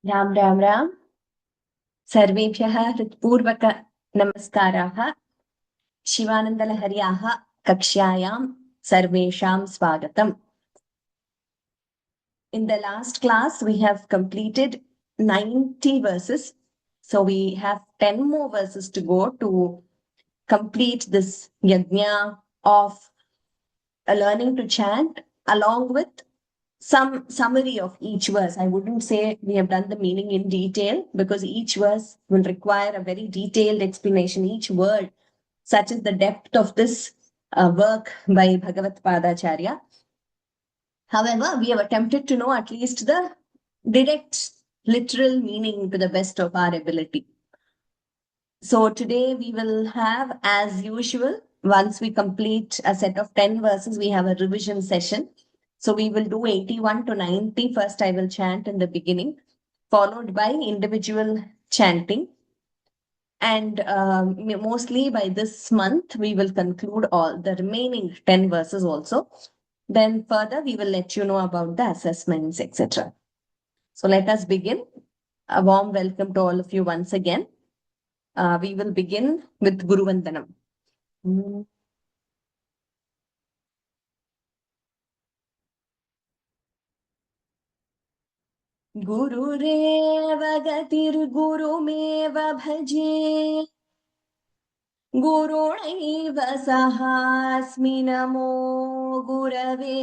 राम राम राम। सर्वेभ्यः हृत्पूर्वक नमस्काराः। शिवानन्दलहर्याः कक्ष्यायां सर्वेषां स्वागतम्. In the last class, we have completed 90 verses. So we have 10 more verses to go to complete this yajna of learning to chant, along with some summary of each verse. I wouldn't say we have done the meaning in detail because each verse will require a very detailed explanation, each word, such is the depth of this work by Bhagavat Padacharya. However, we have attempted to know at least the direct, literal meaning to the best of our ability. So today we will have, as usual, once we complete a set of 10 verses, we have a revision session. So we will do 81 to 90. First, I will chant in the beginning, followed by individual chanting. And mostly by this month, we will conclude all the remaining 10 verses also. Then further, we will let you know about the assessments, etc. So let us begin. A warm welcome to all of you once again. We will begin with Guru Vandanam. गुरुरेव गतिर्गुरुमेव भजे गुरुणैव सहास्मि नमो गुरवे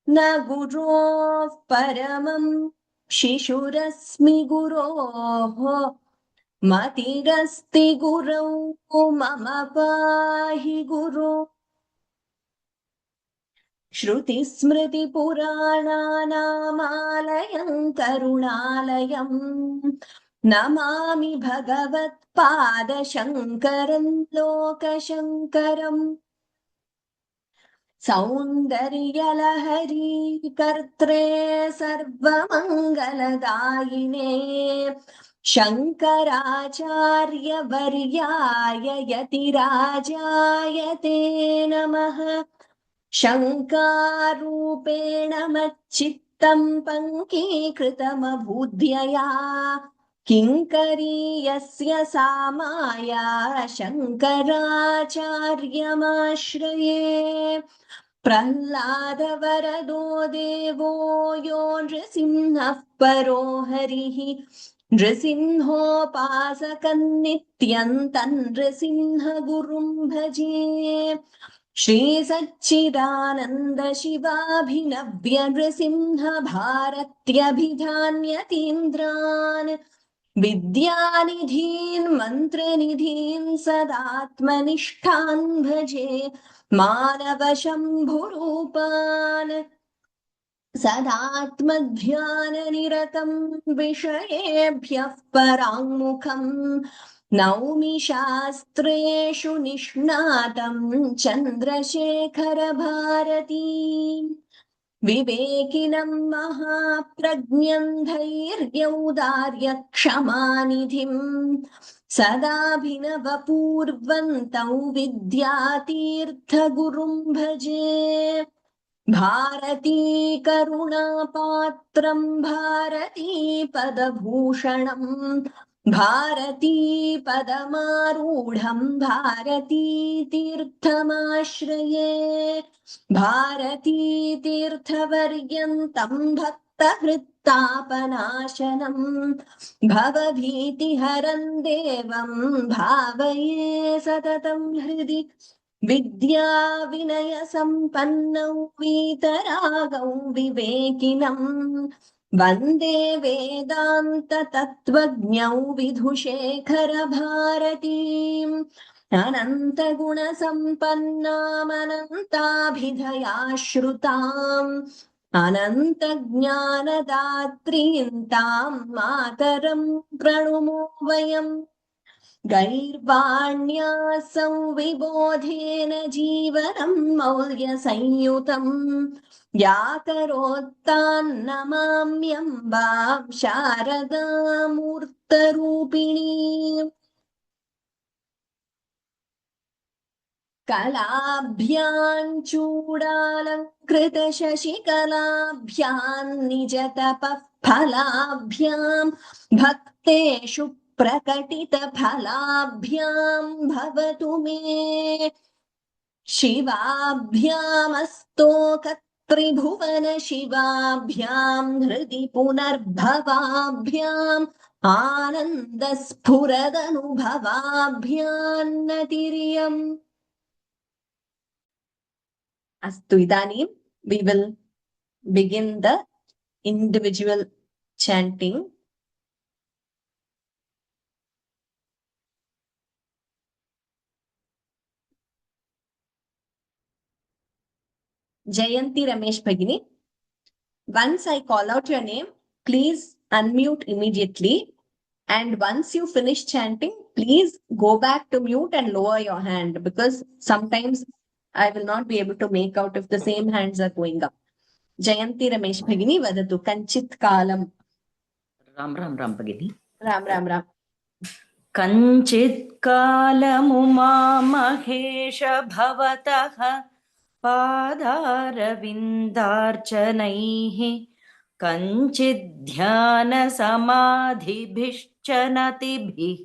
न गुरोः परमं शिशुरस्मि गुरोः मतिरस्ति गुरौ मम पाहि गुरो श्रुतिस्मृतिपुराणानामालयं करुणालयं नमामि भगवत्पादशङ्करं लोकशङ्करम् सौन्दर्यलहरी कर्त्रे सर्वमङ्गलदायिने शङ्कराचार्यवर्याय यतिराजाय ते नमः शङ्कारूपेण मच्चित्तं पङ्कीकृतमभूद्यया किङ्करीयस्य सा माया शङ्कराचार्यमाश्रये प्रह्लादवरदो देवो यो नृसिंहः परो हरिः नृसिंहोपासकन्नित्यं तन्नृसिंहगुरुं भजे श्रीसच्चिदानन्द शिवाभिनव्य नृसिंह भारत्यभिधान्यतीन्द्रान् विद्यानिधीन् मन्त्रनिधीन् सदात्मनिष्ठान् भजे मानवशम्भुरूपान् सदात्मध्याननिरतं विषयेभ्यः पराङ्मुखम् नौमि शास्त्रेषु निष्णातं चन्द्रशेखरभारती विवेकिनं महाप्रज्ञं धैर्यौदार्यक्षमानिधिं सदाभिनवपूर्वन्तौ विद्यातीर्थगुरुं भजे भारती करुणापात्रं भारती पदभूषणं भारती पदमारूढं भारती तीर्थमाश्रये भारती तीर्थवर्यन्तं भक्तहृत्तापनाशनं भवभीतिहरं देवं भावये सततं हृदि विद्या विनय संपन्नौ वीतरागौ विवेकिनं वन्दे वेदान्त तत्त्वज्ञौ विधुशेखर भारतीम् अनन्त गुण संपन्नामनन्ताभिधयाश्रुताम् अनन्त ज्ञानदात्रीं तां मातरं प्रणुमो वयम् गैर्वाण्या संविबोधेन जीवनं मौल्यसंयुतं या करोत्तान्नमाम्यम्बां शारदामूर्तरूपिणी कलाभ्यां चूडालङ्कृत शशिकलाभ्यां निजतपः फलाभ्यां भक्तेषु प्रकटितफलाभ्यां भवतु मे शिवाभ्यामस्तोकत्रिभुवन शिवाभ्यां हृदि पुनर्भवाभ्याम् आनन्दस्फुरदनुभवाभ्यान्नतिर्यम् अस्तु इदानीं we will begin the individual chanting. Jayanti Ramesh Bhagini, once I call out your name, please unmute immediately. And once you finish chanting, please go back to mute and lower your hand because sometimes I will not be able to make out if the same hands are going up. Jayanti Ramesh Bhagini, vadatu kanchit kalam. Ram Bhagini. Ram. कञ्चित् कालमुमामहेश भवतः पादारविन्दार्चनैः कञ्चित् ध्यानसमाधिभिश्च नतिभिः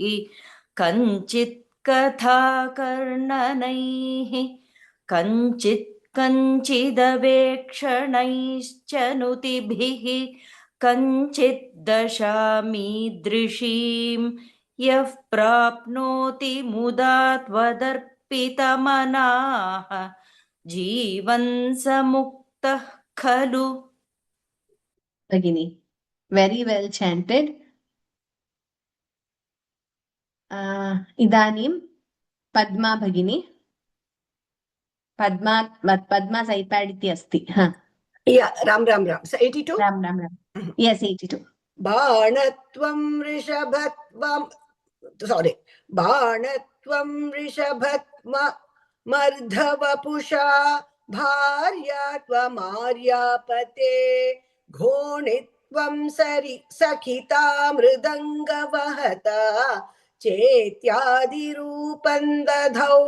कञ्चित् कथाकर्णनैः कञ्चिदवेक्षणैश्च नुतिभिः कञ्चित् दशामीदृशीम् यः प्राप्नोति मुदा त्वदर्पितमनाः जीवन् स मुक्तः खलु. Bhagini, very well chanted. Idanim Padma Bhagini. Padma's iPad iti asti. Yeah, Ram. So 82? Ram. Yes, 82. Bāṇatvam rishabhatvam, sorry. Bāṇatvam rishabhatma mardhavapusha bharyatvam aryapate ghonitvam sakhita mridangavahata chetyadi dadhau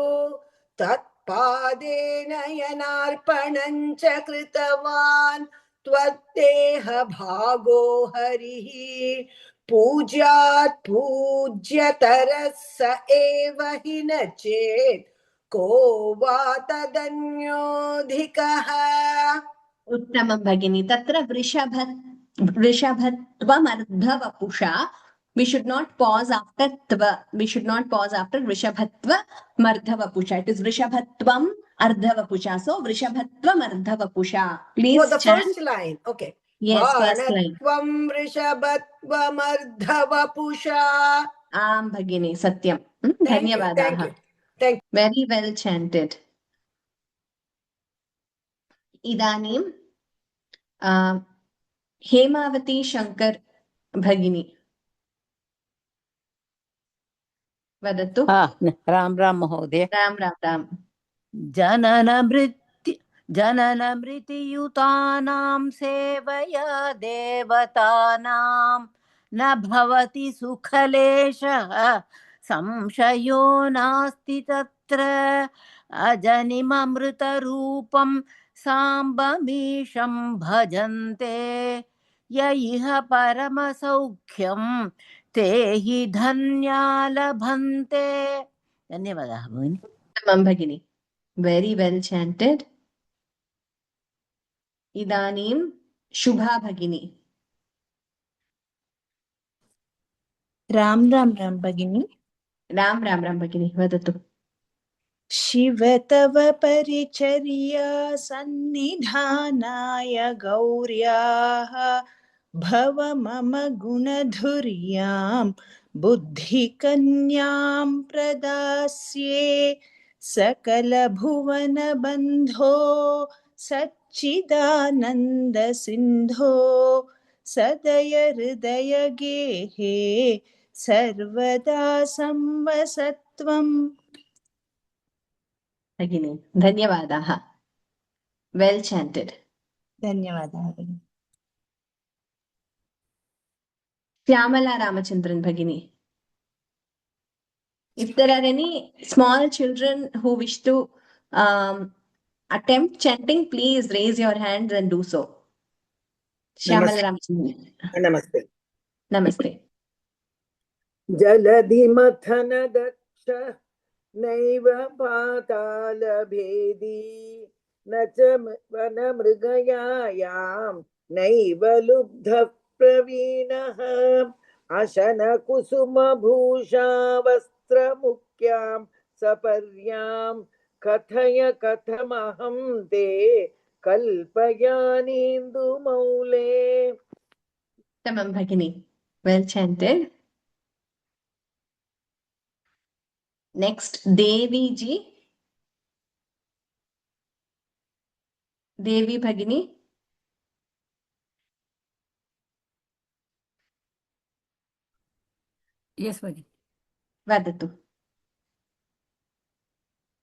tatpade nayanarpanam cha kritavan त्वत्तेह भागो हरिः पूज्यात् पूज्यतरः स एव हि न चेत् को वा तदन्योऽधिकः. उत्तमं भगिनी. तत्र वृषभत्वमर्धवपुषा. We should not pause after tva. We should not pause after vrishabhatva mardhavapusha. It is vrishabhatvam ardhavapusha. So vrishabhatvam ardhavapusha. Please the chant. first line. Okay. Yes, first line. Bāṇatvam vrishabhatvam ardhavapusha. Bhagini, satyam. Thank Dhanyavadaha. you. Very well chanted. Idanim Hemavati Shankar Bhagini. वदतु. राम महोदय. राम. जननमृत्युयुतानां सेवया देवतानां न भवति सुखलेशः संशयो नास्ति तत्र अजनिममृतरूपं साम्बमीशं भजन्ते य इह परमसौख्यं ते हि धन्या लभन्ते. धन्यवादः भगिनि. भगिनी. Very well chanted. Idanim Shubha Bhagini. Ram भगिनी. राम भगिनी वदतु. शिव तव परिचर्या सन्निधानाय गौर्याः भव मम गुणधुर्यां बुद्धिकन्यां प्रदास्ये सकलभुवनबन्धो सच्चिदानन्दसिन्धो सदय हृदय गेहे सर्वदा संवसत्वम्. भगिनी, धन्यवादाः. Well chanted. धन्यवादाः भगिनी. Shyamala Ramachandran Bhagini. If there are any small children who wish to attempt chanting, please raise your hands and do so. Shyamala Ramachandran. नमस्ते. Namaste. जलधिमथन दक्ष नैव पातालभेदी न च वनमृगयायां नैव लुब्धः प्रवीणः अशनकुसुमभूषा वस्त्रमुख्यां सपर्यां कथय कथमहं ते कल्पयानीन्दुमौले. Tamam Bhagini. Well chanted. Next, Devi ji. Devi Bhagini. Yes, Bhagini. Vadatu.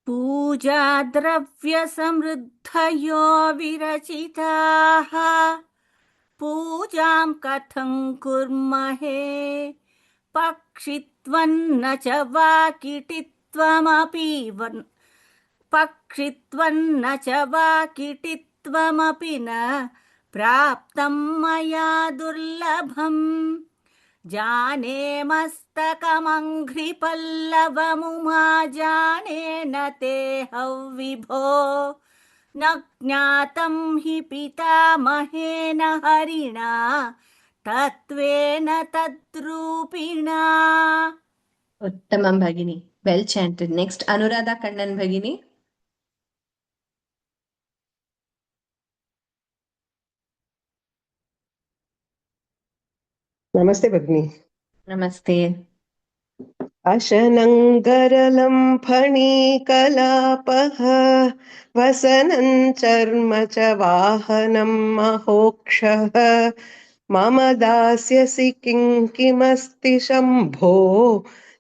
पूजाद्रव्यसमृद्धयो विरचिताः पूजां कथं कुर्महे पक्षित्वन्न च वाकिटित्वमपि न प्राप्तं मया दुर्लभम् जाने मस्तकमङ्घ्रिपल्लवमुमा जाने न ते हविभो न ज्ञातं हि पितामहेन हरिणा तत्त्वेन तद्रूपिणा. Uttamam Bhagini. Well chanted. Next, Anuradha Kannan Bhagini. नमस्ते भगिनी. Namaste. अशनं फणीकलापः वसनं चर्म च वाहनं महोक्षः मम दास्यसि किमस्ति शम्भो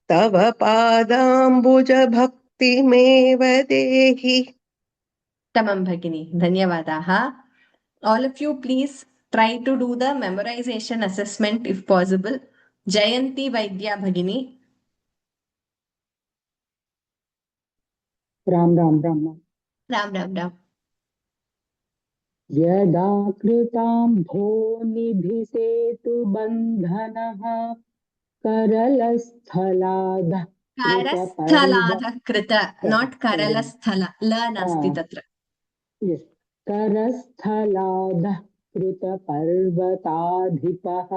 तव पादाम्बुजभक्तिमेव देहि. Tamam Bhagini. Dhanyavadaha. All of you, please try to do the memorization assessment if possible. Jayanti Vaidya Bhagini. Ram Ram Ram Ram Ram Ram. यदा कृताम्भो निधिसेतु बन्धनः करलस्थलादः Karasthaladha Krita, not Karalasthala. La nasti tatra. करस्थलादः कृतपर्वताधिपः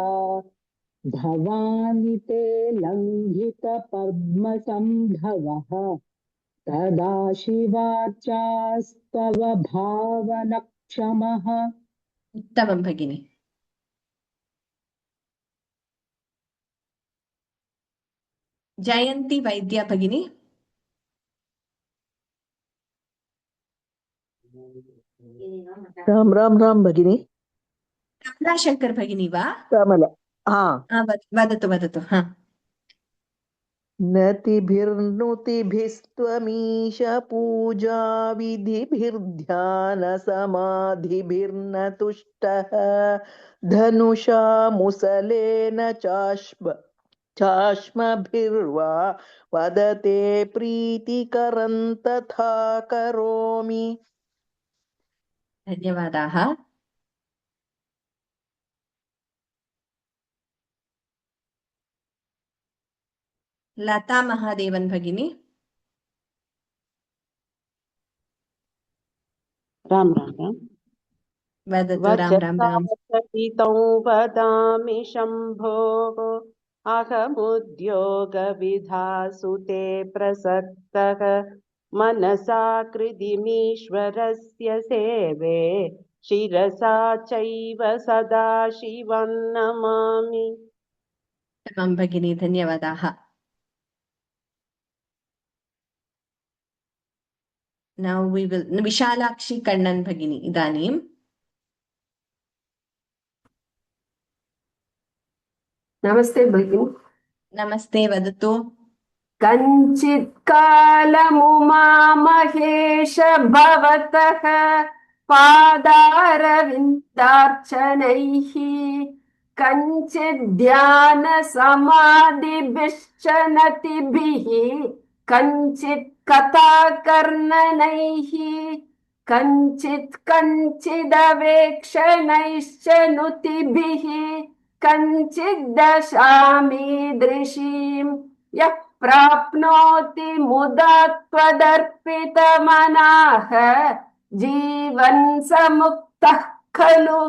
भवानि ते लङ्घितपद्मसम्भवः तदा शिवार्चास्तव भावनक्षमः. Uttamam Bhagini. Jayanti Vaidya Bhagini. Ram Ram Ram भगिनी. Kamla Shankar Bhagini va? कमल. Vadatu Vadatu. नतिभिर्नुतिभिस्त्वमीश पूजा विधिभिर्ध्यानसमाधिभिर्न तुष्टः धनुषा मुसलेन चाश्मभिर्वा वदते प्रीतिकरं तथा करोमि. Dhanyavadaha. Lata Mahadevan Bhagini. Ram Ram Ram Vadatu Ram Ram Ram. वचसासहितं वदामि शम्भोः अहमुद्योगविधासु ते प्रसक्तः मनसा कृतिमीश्वरस्य सेवे शिरसा चैव सदा शिवं Namami. Tamam Bhagini. Dhanyavadaha. Now we will Vishalakshi Kannan Bhagini. Idanim. नमस्ते भगिनी. Namaste Vadatu. कञ्चित् कालमुमामहेश भवतः पादारविन्दार्चनैः कञ्चित् ध्यानसमाधिभिश्च नतिभिः कञ्चित् कथाकर्णनैः कञ्चित् कञ्चिदवेक्षणैश्च नुतिभिः कञ्चित् दशामीदृशीं यः प्राप्नोति मुदा त्वदर्पितमनाः जीवन् समुक्तः खलु.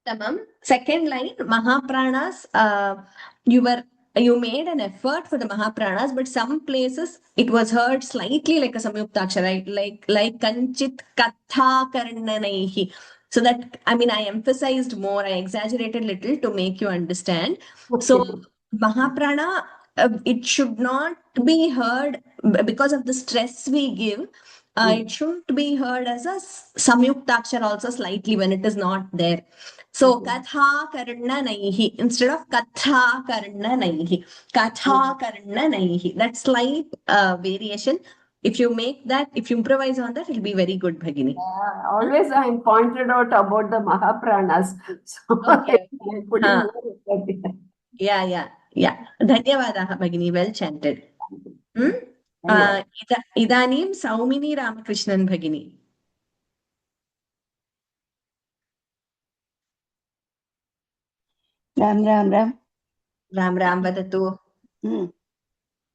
Tamam. Second line, Mahapranas, you made an effort for the Mahapranas, but some places it was heard slightly like a Samyuktakshara, right? Like Kanchit Katha Karnanaihi. So that, I mean, I emphasized more, I exaggerated little to make you understand. So Mahaprana, it should not be heard because of the stress we give. It shouldn't be heard as a Samyuktakshara also slightly when it is not there. So Katha Karna Naihi instead of Katha Karna Naihi. Katha Karna Naihi. That slight variation. If you make that, if you improvise on that, it'll be very good, Bhagini. Always I am pointed out about the Mahapranas. So Okay. I'm putting Huh. more effort there. Yeah. Dhanyavadaha, Bhagini. Well chanted. Idanim Saumini Ramakrishnan, Bhagini. Ram Ram Ram Ram vadatu.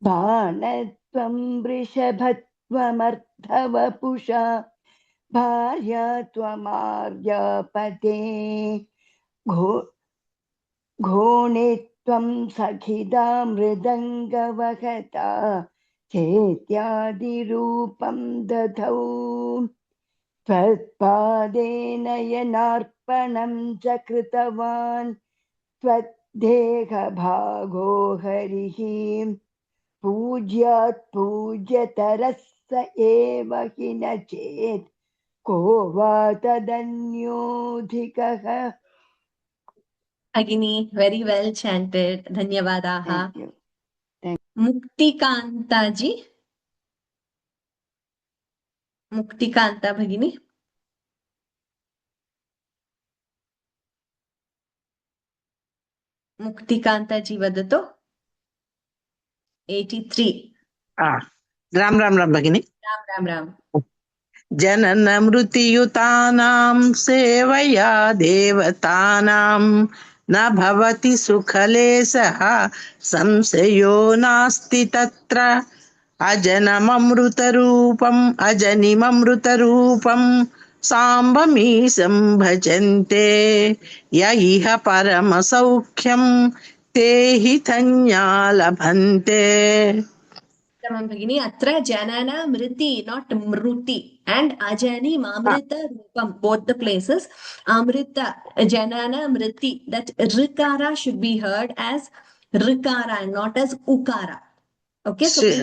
बाणत्वं वृषभत्वमर्धवपुषा भार्या त्वमार्यापते घोणित्वं सखिदा मृदङ्गवहता चेत्यादिरूपं दधौ त्वत्पादेन यनार्पणं च कृतवान् त्वद्देहभागो हरिः पूज्यात् पूज्यतरः स एव हि न चेत् को वा तदन्योऽधिकः. Bhagini, very well chanted. Dhanyavadaha. Thank you. Muktikanta ji. Muktikanta Bhagini. Muktikanta ji vadato. 83. Ram Ram Ram भगिनी. Ram. जनन मृत्युयुतानां सेवया देवतानां न भवति सुखलेशः संशयो नास्ति तत्र अजनिममृतरूपं साम्बमीशं भजन्ते य इह परमसौख्यं ते हि धन्या लभन्ते. Bhagini, atra janana mriti, not mruti, and ajani mamrita rupam, both the places. Amrita, janana mriti, that rikara should be heard as rikara and not as ukara. Okay, so please,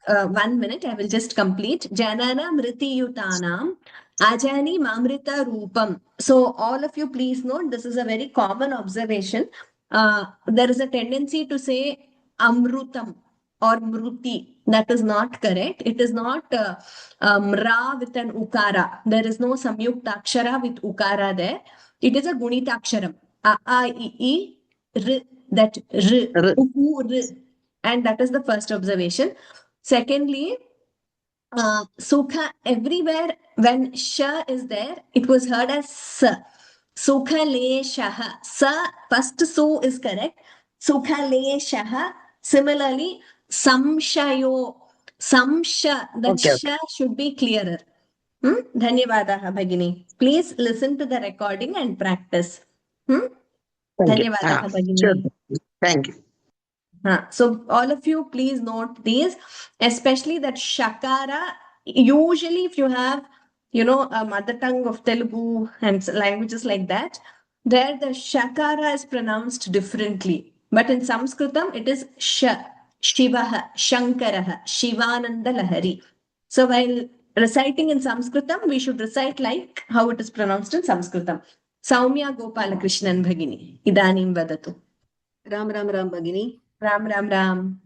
1 minute, I will just complete. Janana mriti yutanam, ajani mamrita rupam. So all of you please note, this is a very common observation. There is a tendency to say amrutam or mruti. That is not correct. It is not mra with an ukara. There is no samyuktakshara with ukara there. It is a gunitaksharam. A, I, r, that r, u, r. And that is the first observation. Secondly, sukha, everywhere when sha is there, it was heard as sa. Sukha le shaha. Sa, first su is correct. Sukha le shaha. Similarly, samshayo, samsha, that sha should be clearer. Dhanyavadaha, Bhagini. Please listen to the recording and practice. Dhanyavadaha, Bhagini. Sure. Thank you. So all of you, please note these, especially that shakara. Usually, if you have, a mother tongue of Telugu and languages like that, there the shakara is pronounced differently. But in Sanskritam, it is sha, shivaha, shankaraha, shivananda lahari. So while reciting in Sanskritam, we should recite like how it is pronounced in Sanskritam. Saumya Gopalakrishnan Bhagini. Idanim vadatu. Ram भगिनी. Ram.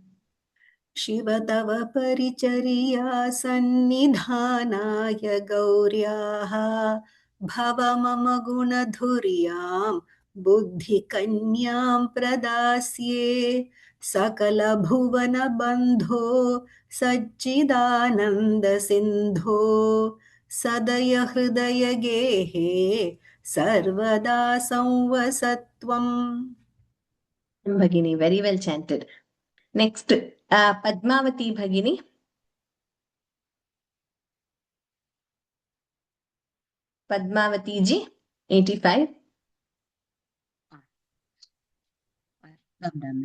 Shiva तव परिचर्या सन्निधानाय गौर्याः भव मम गुणधुर्यां बुद्धिकन्यां प्रदास्ये सकलभुवनबन्धो सच्चिदानन्दसिन्धो सदय हृदय गेहे सर्वदा संवसत्वम्. Bhagini, very well chanted. Next, Padmavati Bhagini. Padmavati ji, 85. Ram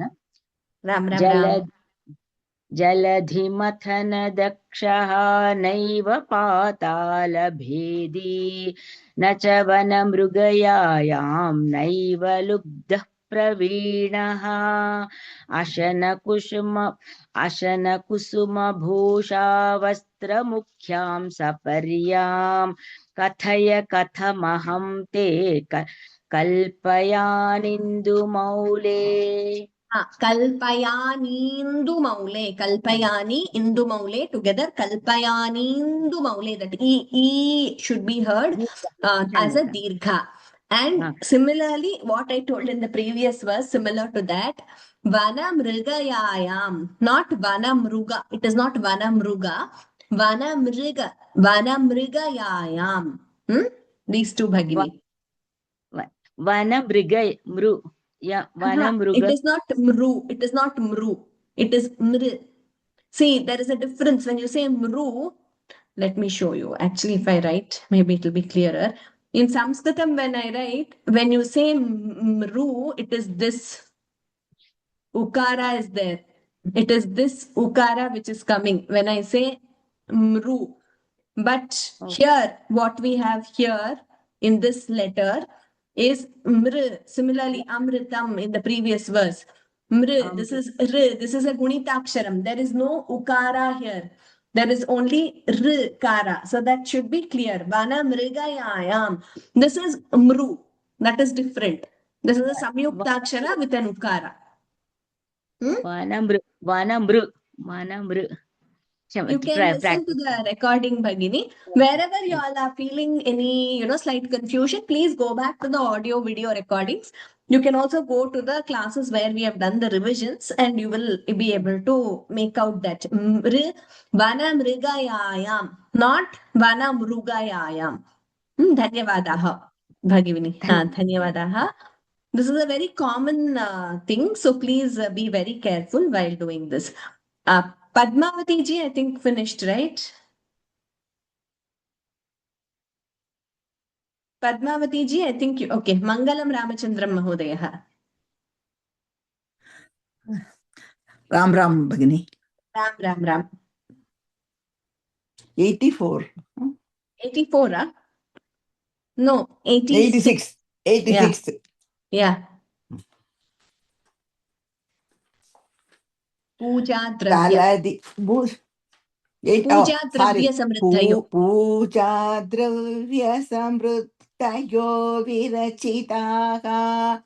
Ram Ram. जलधिमथनदक्षः नैव पातालभेदी न च वनमृगयायां नैव लुब्धः प्रवीणः अशनकुसुमभूषा वस्त्रमुख्यां सपर्यां कथय कथमहं ते कल्पयानिन्दुमौले. Kalpayani Maule, Kalpayani Indu Maule, together Kalpayani Maule. That E should be heard as a Dirgha. And similarly, what I told in the previous verse, similar to that, Vanamrigayayam, not Vanamruga. It is not Vanamruga. Vanamrigayayam. These two Bhagini. Vanamriga. Yeah, Vanamruga. It is not Mru. It is not Mru. It is Mr. See, there is a difference when you say Mru. Let me show you. Actually, if I write, maybe it will be clearer. In Sanskritam, when I write, when you say Mru, it is this Ukara is there. It is this Ukara which is coming when I say Mru. But here, what we have here in this letter is Mr. Similarly, Amritam in the previous verse. Mr. This is R. This is a Gunitaksharam. There is no Ukara here. There is only R Kara. So that should be clear. Vana Mrigayayam. This is Mru. That is different. This is a Samyuktakshara with an Ukara. Vanamru. You can listen to the recording, Bhagini. Wherever you all are feeling any, slight confusion, please go back to the audio video recordings. You can also go to the classes where we have done the revisions and you will be able to make out that Vanamrigayayam, not Vanamrugayayam. Dhanyavadaha, Bhagini. Dhanyavadaha. This is a very common thing, so please be very careful while doing this. Padmavati ji, I think finished, right? Padmavati ji, I think you, okay. Mangalam Ramachandram Mahodaya. Ram Ram Bhagini. Ram. 84. 84, huh? No, 86. 86. Yeah. Puja Dravya. Puja Dravya Samriddhayo. Puja Dravya Samriddhayo Virachitaha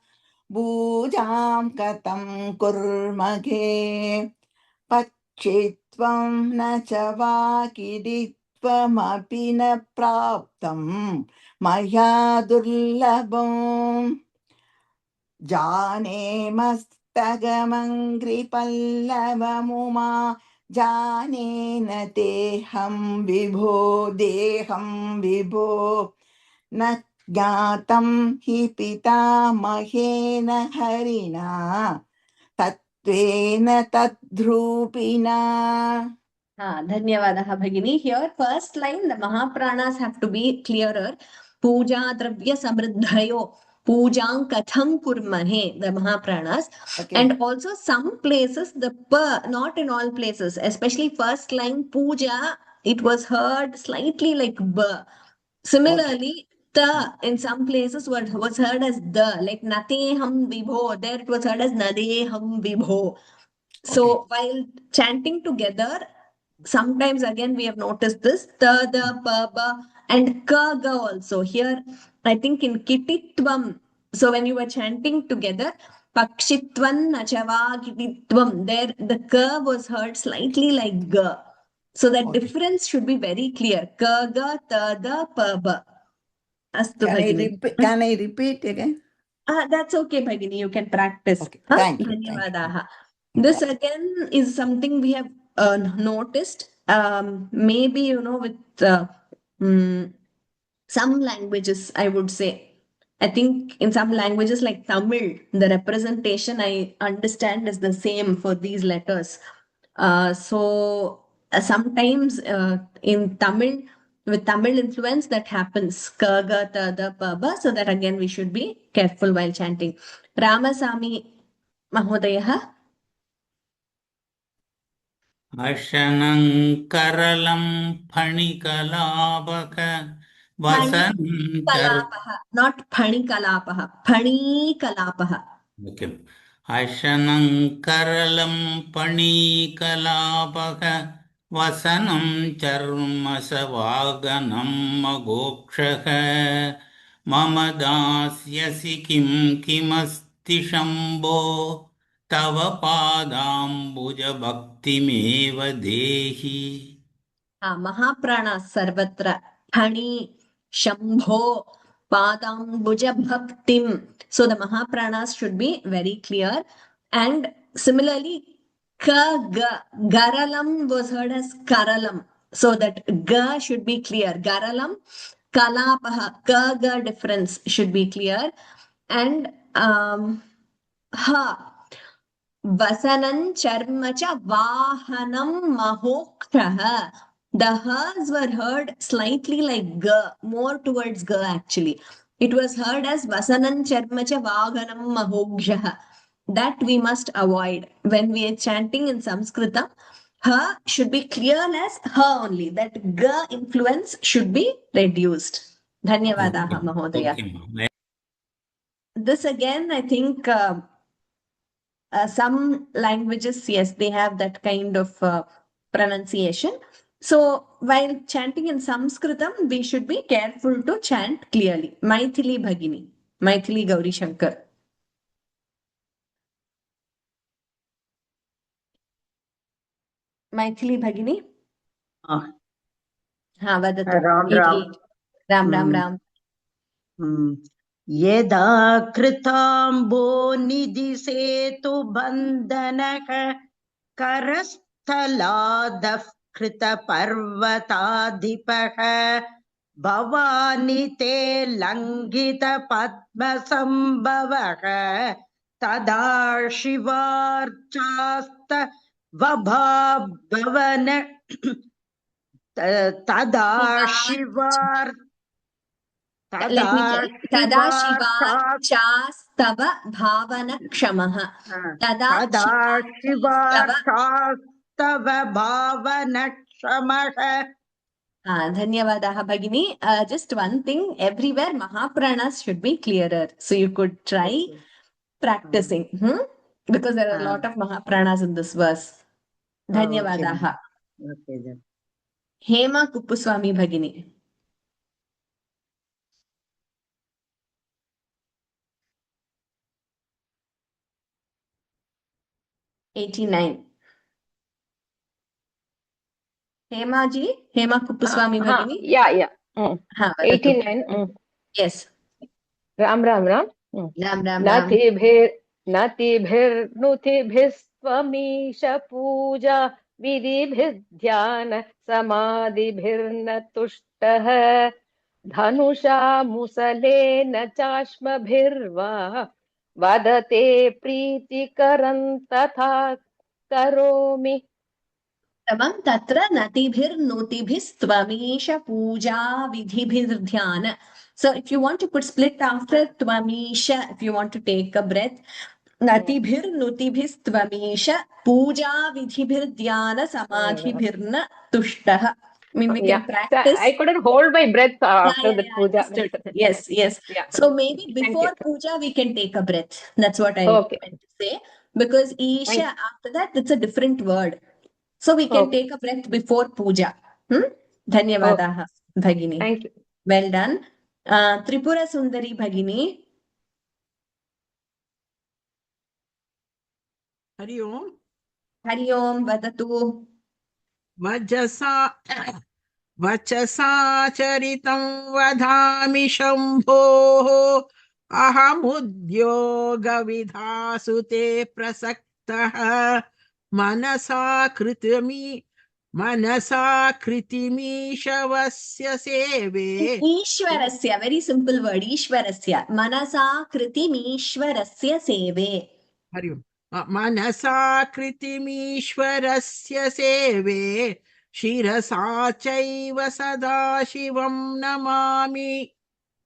Pujam Katam Kurmage Pachitvam Nachava Kiditvam Apina Praptam Maya Durlabam Jane Mastagam Pallava Jane Nateham Vibho Natgatam Hipita Mahena Harina Tatvena Tadhrupina. Dhanyavadaha Bhagini. Here, first line, the Mahapranas have to be clearer. Puja Dravya Samriddhayo. Pujang Katham Kurmahe, the Mahapranas. Okay. And also some places, the pa, not in all places, especially first line Puja, it was heard slightly like ba. Similarly, ta in some places was heard as the, like Nateham Vibho, there it was heard as Nadeham Vibho. So while chanting together, sometimes again we have noticed this, ta, da, pa, ba, and ka, ga also. Here, I think in Kititvam, so when you were chanting together, Pakshitvan, Nachava, Kititvam, there the ka was heard slightly like ga. So that difference should be very clear. Ka, ga, ta, da, pa, ba. Can I repeat again? That's okay, Bhagini. You can practice. Okay. Thank you. This again is something we have noticed. Maybe, with some languages, I would say. I think in some languages like Tamil, the representation I understand is the same for these letters. Sometimes in Tamil, with Tamil influence, that happens. Ka, ga, ta, da, pa, ba. So that again we should be careful while chanting. Ramasamy Mahodaya. अशनङ्करलं फणिकलापक वसनं Not Phanikalapah. Phanikalapah. Okay. अशनङ्करलं फणिकलापक वसनं चर्मसवागनं मगोक्षः मम दास्यसि किं किमस्ति शम्भो तव पादाम्बुजभक्तिमेव देहि. Mahaprana Sarvatra Phani Shambho Padambuja Bhaktim. So the Mahapranas should be very clear. And similarly, Garalam was heard as Karalam. So that Ga should be clear. Garalam, Kalapaha, Ga difference should be clear. And Ha. Vasanam Charmacha Vahanam Mahokshaha. The Ha's were heard slightly like Ga, more towards Ga actually. It was heard as Vasanam Charmacha Vahanam Mahokshaha. That we must avoid. When we are chanting in Sanskritam, Ha should be clear as Ha only. That Ga influence should be reduced. Dhanyavadaha Mahodaya. This again, I think some languages, yes, they have that kind of pronunciation. So while chanting in Sanskritam, we should be careful to chant clearly. Maithili Bhagini, Maithili Gauri Shankar. Maithili Bhagini? Vadatu. Ram. यदा कृताम्बो निधिसेतु बन्धनः करस्थलादः कृतपर्वताधिपः भवानि ते लङ्घित पद्मसम्भवः तदा शिवार्चास्त वभाभवन तदा शिवार् Tada Shivarchastava Bhavana Kshamaha. Tada Shivarchastava Bhavana Kshamaha. Dhanyavadaha Bhagini. Just one thing, everywhere Mahapranas should be clearer. So you could try practicing. Because there are a lot of Mahapranas in this verse. Dhanyavadaha. Okay, then. Hema Kuppuswamy Bhagini. '89. Hema ji, Hema Kuppuswamy Bhagini. Yeah. 89. Yes. Ram. Ram. Natibhirnutibhistvamisha puja vidibhidhyana samadhibhirna tushtaha dhanusha musalena chashmabhirva vadate priti tatha karomi. Tamam tatra natibhirnutibhistvamisha puja vidibhidhyana. So if you want to put split after tvamisha, if you want to take a breath, natibhirnutibhistvamisha puja vidibhidhyana samadhibhirna tushtaha. I mean, we can practice. I couldn't hold my breath after the puja. Yes. Yeah. So maybe before puja, we can take a breath. That's what I meant to say. Because Isha, after that, it's a different word. So we can take a breath before puja. Dhanyavadaha, Bhagini. Thank you. Well done. Tripura Sundari Bhagini. Hari Om. Hari Om, Vadatu. वचसा चरितं वदामि शम्भोः अहमुद्योगविधासु ते प्रसक्तः मनसा कृतमी मनसा कृतिमीशवस्य सेवे Ishwarasya, very simple word, Ishwarasya. Manasa kritimishwarasya seve. Hari ओम् मनसा कृतिमीश्वरस्य सेवे शिरसा चैव सदाशिवं Namami.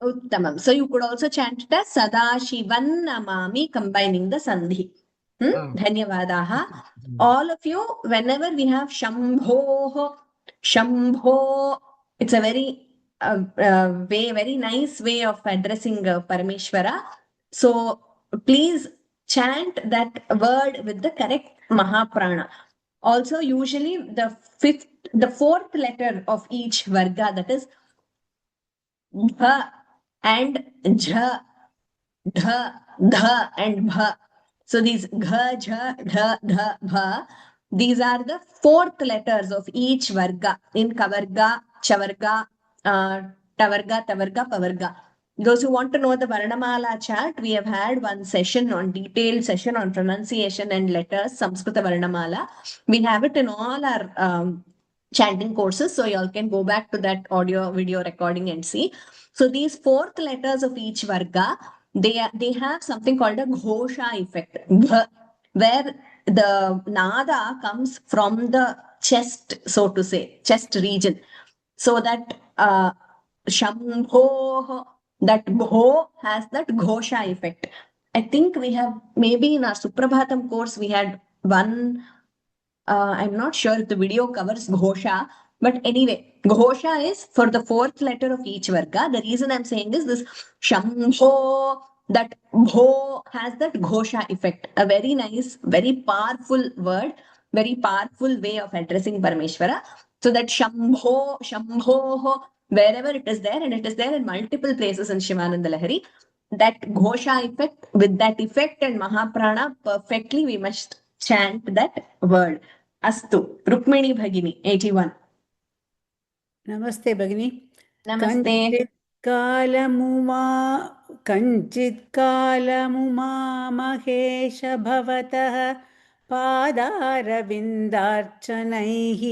Uttamam. So you could also chant it as Sadashivan Namami, combining the Sandhi. Dhanyavadaha. All of you, whenever we have Shambho, Shambho, it's a very very nice way of addressing Parameshwara. So please chant that word with the correct Mahaprana. Also, usually the fourth letter of each Varga, that is Dha and Jha, Dha, Dha and Bha. So these Gha, Jha, Dha, Dha, Bha, these are the fourth letters of each Varga in Kavarga, Chavarga, Tavarga, Tavarga, Pavarga. Those who want to know the Varnamala chart, we have had one session on detailed session on pronunciation and letters, Samskrita Varnamala. We have it in all our chanting courses, so y'all can go back to that audio video recording and see. So these fourth letters of each Varga, they have something called a Ghosha effect, where the Nada comes from the chest, so to say, chest region. So that Shambho, that Bho has that Ghosha effect. I think we have, maybe in our Suprabhatam course, we had one, I'm not sure if the video covers Ghosha, but anyway, Ghosha is for the fourth letter of each Varga. The reason I'm saying is this Shambho, that Bho has that Ghosha effect. A very nice, very powerful word, very powerful way of addressing Parameshwara. So that Shambho, Shambho, wherever it is there, and it is there in multiple places in Shivananda Lahari, that Ghosha effect, with that effect and Mahaprana, perfectly we must chant that word. Astu. Rukmini Bhagini, 81. Namaste Bhagini. Namaste. कञ्चित्कालमुमा Mahesh भवतः पादारविन्दार्चनैः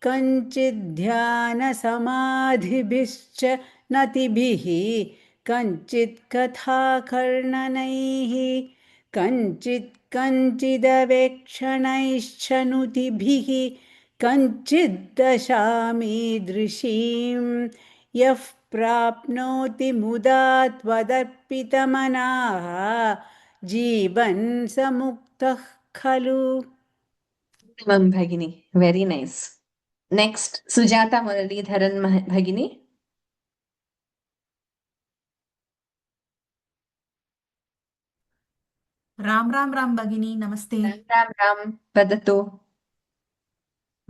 कञ्चिद्ध्यानसमाधिभिश्च नतिभिः कञ्चित्कथाकर्णनैः कञ्चिदवेक्षणैश्च नुतिभिः कञ्चिद्दशामीदृशीं यः प्राप्नोति मुदा त्वदर्पितमनाः जीवन् स मुक्तः खलु. Uttamam Bhagini, very nice. Next, Sujata Muralidharan Bhagini. Ram Ram Ram Bhagini, Namaste. Ram Ram, Padatu.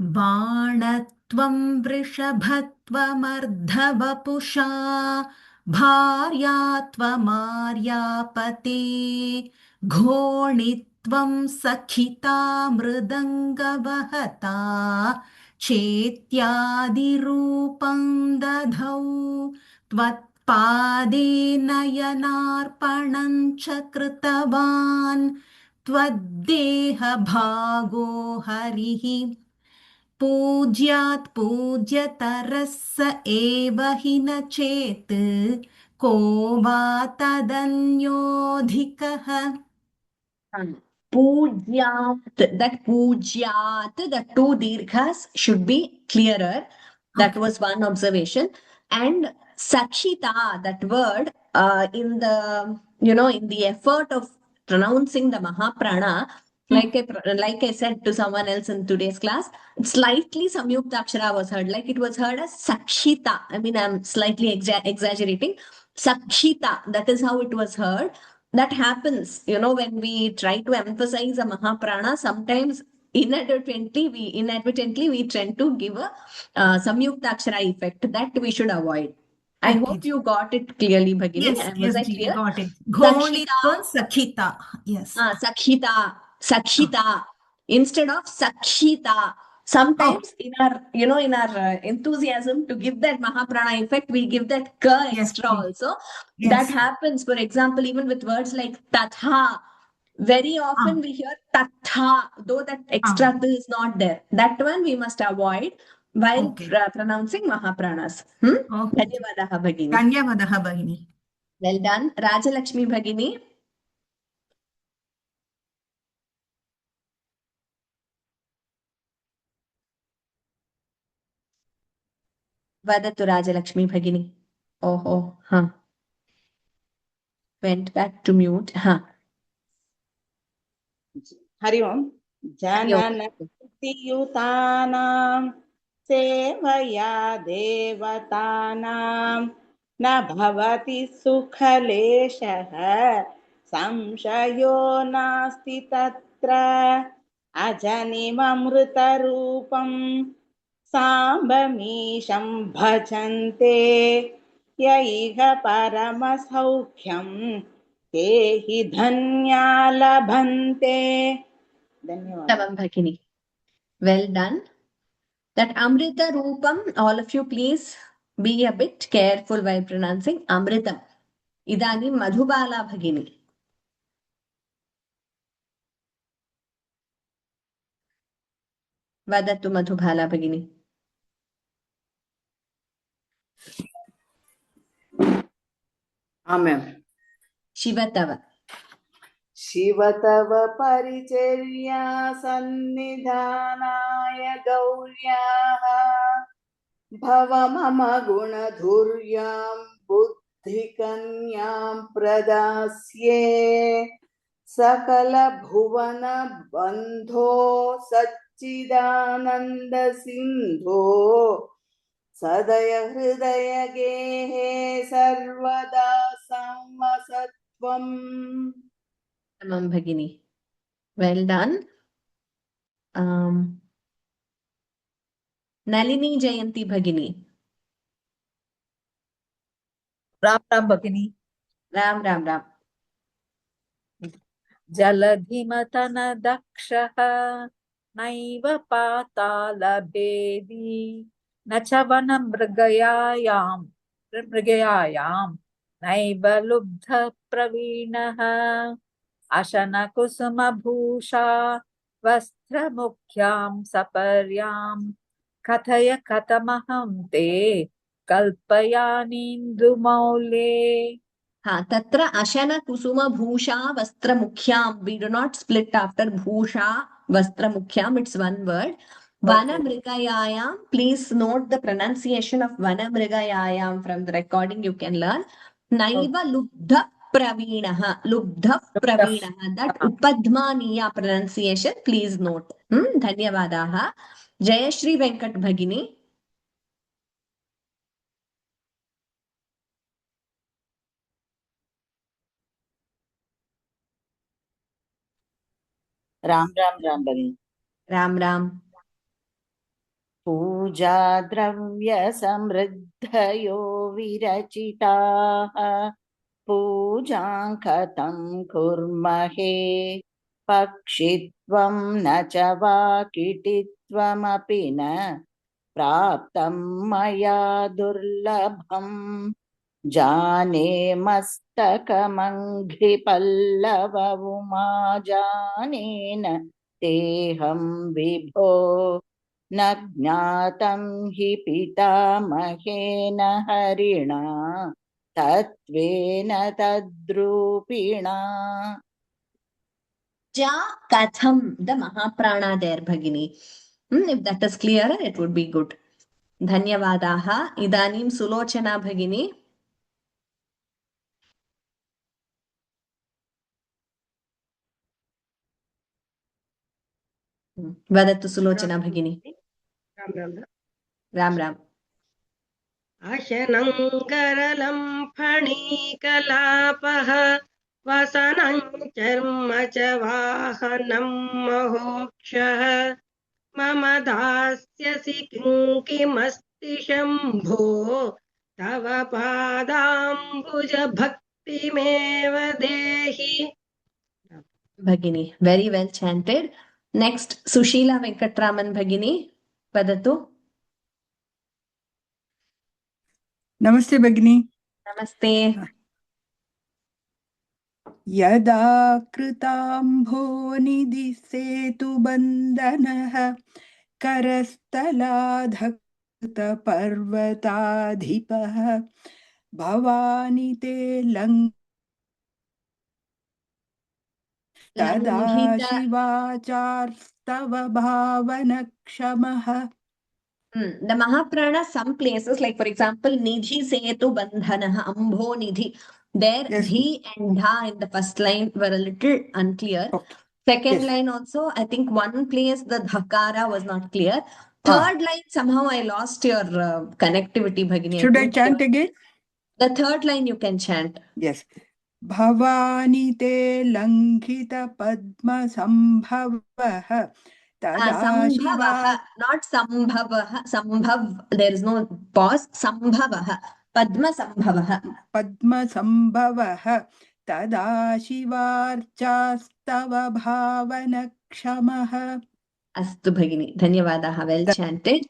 बाणत्वं वृषभत्वमर्धवपुषा भार्या त्वमार्यापते घोणित्वं सखिता मृदङ्गवहता चेत्यादिरूपं दधौ त्वत्पादे नयनार्पणं च कृतवान् त्वद्देहभागो हरिः पूज्यात् पूज्यतरः स एव हि न चेत् को वा तदन्योऽधिकः. Pujaat, that Pujaat, the two dirghas should be clearer. That was one observation. And Sakshita, that word, in the, in the effort of pronouncing the Mahaprana, like I said to someone else in today's class, slightly Samyukta Akshara was heard, like it was heard as Sakshita. I mean, I'm slightly exaggerating. Sakshita, that is how it was heard. That happens, when we try to emphasize a Mahaprana, sometimes inadvertently we tend to give a Samyukta Akshara effect that we should avoid. I hope you got it clearly, Bhagini. Was I clear? Got it. Ghonitvam Sakhita. Yes. Sakhita. Instead of Sakshita. Sometimes in our enthusiasm to give that Mahaprana effect, we give that ka extra also. Yes. That happens, for example, even with words like tatha, Very often we hear tatha, though that extra t is not there. That one we must avoid while pronouncing Mahapranas. Dhanyavadaha Bhagini. Dhanyavadaha Bhagini. Well done. Rajalakshmi Bhagini. Vadatu Rajalakshmi Bhagini. Oh, went back to mute. Hari ओम् जननयुतानां सेवया देवतानां न भवति सुखलेशः संशयो नास्ति तत्र अजनिममृतरूपं साम्बमीशं भजन्ते य इह परमसौख्यं ते हि धन्या लभन्ते. Dhanyavadaha Bhagini. Well done. That Amrita Roopam, all of you please be a bit careful while pronouncing Amritam. Idani Madhubala Bhagini. Vadatu Madhubala Bhagini. Amen. Shivatava. शिवतव परिचर्या सन्निधानाय गौर्याः भव मम गुणधुर्यां बुद्धिकन्यां प्रदास्ये सकलभुवन बन्धो सच्चिदानन्द सिन्धो सदय हृदय गेहे सर्वदा संवसत्वम्. Tamam Bhagini. Well done. Nalini Jayanti Bhagini. Ram Ram Bhagini. Ram Ram Ram. Jaladhimatana dakshaha naiva patalabhedi nachavana mrigayayam naiva lubdha pravinaha ashana kusuma bhusha vastra mukhyam saparyam kathaya katamaham te kalpayanindu maule. Tatra Ashana Kusuma Bhusha Vastra Mukhyam. We do not split after Bhusha Vastra Mukhyam. It's one word. Vana Mrigayayam. Please note the pronunciation of Vana Mrigayayam from the recording you can learn. Naiva Lubdha Pravinaha. Lubdha Pravinaha. That Upadmaniya pronunciation. Please note. Dhanyavadaha. Jayashri Venkat Bhagini. Ram Ram Ram भगिनी. Ram Ram. पूजा द्रव्य समृद्धयो विरचिताः पूजां कथं कुर्महे पक्षित्वं न च वाकिटित्वमपि न प्राप्तं मया दुर्लभम् जाने मस्तकमङ्घ्रिपल्लव उमा जानेन तेऽहं विभो न ज्ञातं हि पितामहेन हरिणा तत्त्वेन तद्रूपिणा. Ja Katham, the Mahaprana there, Bhagini. If that is clear, it would be good. Dhanyavadaha. Idanim Sulochana Bhagini. Vadatu Sulochana Bhagini. Ram Ram. Ram Ram. Ashanam Karalam Phanikalapaha Vasanam Charma Chavahanam Mahokshaha Mama Dasyasi Kinkimasti Shambho Tava Padambuja Bhakti Meva Dehi. Bhagini. Very well chanted. Next, Sushila Venkatraman Bhagini. Vadatu. Namaste Bhagini. Namaste. यदा कृताम्भोनिधिसेतुबन्धनः करस्थलाधकृतपर्वताधिपः भवानि ते तदा लङ्घित शिवाचार्स्तव भावनक्षमः. The Mahaprana, some places, like for example, Nidhi Setu Bandhanaha, Ambho Nidhi. There, Yes. Dhi and Dha in the first line were a little unclear. Okay. Second Yes. line also, I think one place the Dhakara was not clear. Ah. Third line, somehow I lost your connectivity, Bhagini. Should I couldn't chant hear. again? The third line you can chant. Yes. भवानि ते लङ्घितपद्मसम्भवः तदा शिवा Sambhavaha, not Sambhavaha. Sambhav, there is no pause. Sambhavaha, Padma Sambhavaha. पद्मसम्भवः तदा शिवार्चास्तव भावनक्षमः. Astu Bhagini. Dhanyavadaha. Well chanted.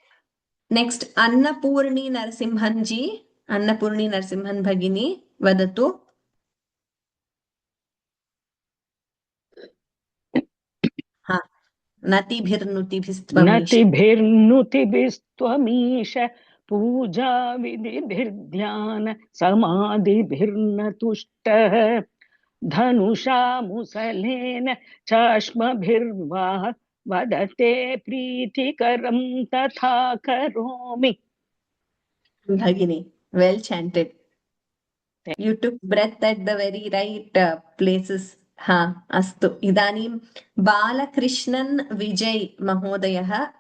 Next, Annapurni Narasimhan ji. Annapurni Narasimhan Bhagini. Vadatu. Ha. Natibhirnutibhistvamish. नतिभिर्नुतिभिस्त्वमीश पूजा विधिभिर्ध्यान समाधिभिर्न तुष्टः धनुषा मुसलेन चाश्मभिर्वा वदते प्रीतिकरं तथा करोमि. Bhagini. Well chanted. You took breath at the very right places. Ha. Astu. Idanim Balakrishnan Vijay Mahodayah.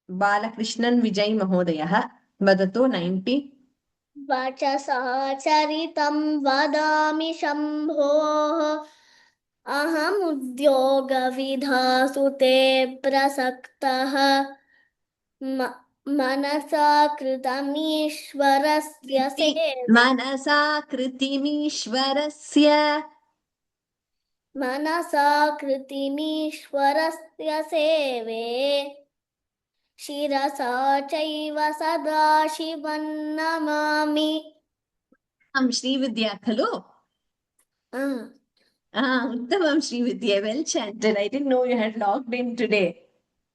Balakrishnan Vijay Mahodayah. Vadatu 90. वचसाचरितं वदामि शम्भोः अहमुद्योगविधासु ते प्रसक्तः मनसा कृतमीश्वरस्य सेवे मनसा कृतिमीश्वरस्य मनसा कृतिमीश्वरस्य सेवे शिरसा चैव सदा शिवं Namami. Srividya khalo? Uttamam Srividya. Well chanted. I didn't know you had logged in today.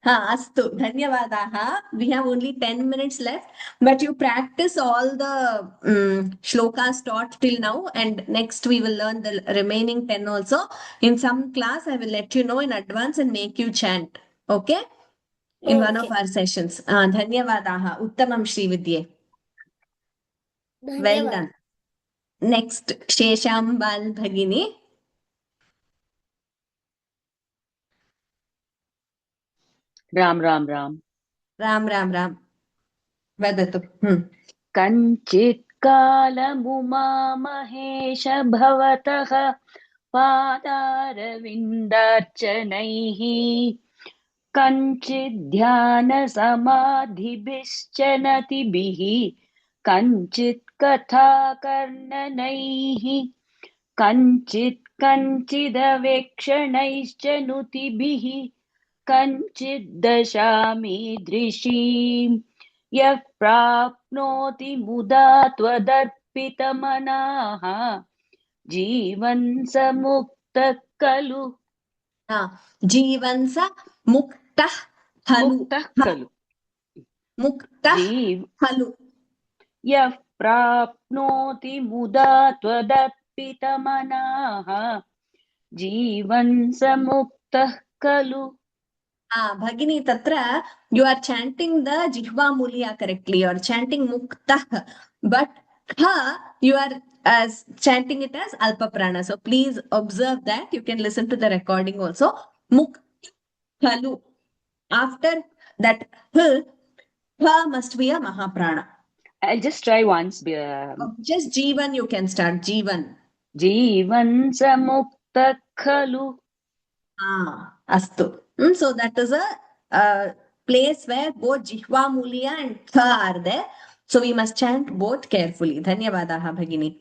Astu. Dhanyavadaha. We have only 10 minutes left, but you practice all the shlokas taught till now, and next we will learn the remaining 10 also. In some class, I will let you know in advance and make you chant. Okay? In one of our sessions. Dhanyavadaha. Uttamam Srividya. Well done. Next, Sheshambal Bhagini. Ram Ram वदतु. कञ्चित् कालमुमा महेश भवतः पादारविन्दार्चनैः कञ्चित् ध्यानसमाधिभिश्च नतिभिः कञ्चित् कथाकर्णनैः कञ्चिदवेक्षणैश्च नुतिभिः कञ्चित् दशामीदृशीम् यः प्राप्नोति मुदा त्वदर्पितमनाः जीवन् स मुक्तः खलु. जीवन् स मुक्तः खलु. मुक्तः खलु. यः प्राप्नोति मुदा त्वदर्पितमनाः जीवन् स मुक्तः खलु. Bhagini, Tatra, you are chanting the Jihva Mulya correctly. You are chanting Muktah. But you are chanting it as Alpa Prana. So please observe that. You can listen to the recording also. Mukthalu. After that, must be a Mahaprana. I'll just try once. Just Jivan you can start. Jivan. Jivan sa Muktah khalu. Astu. So that is a place where both Jihva Mulya and Tha are there. So we must chant both carefully. Dhanyavadaha Bhagini.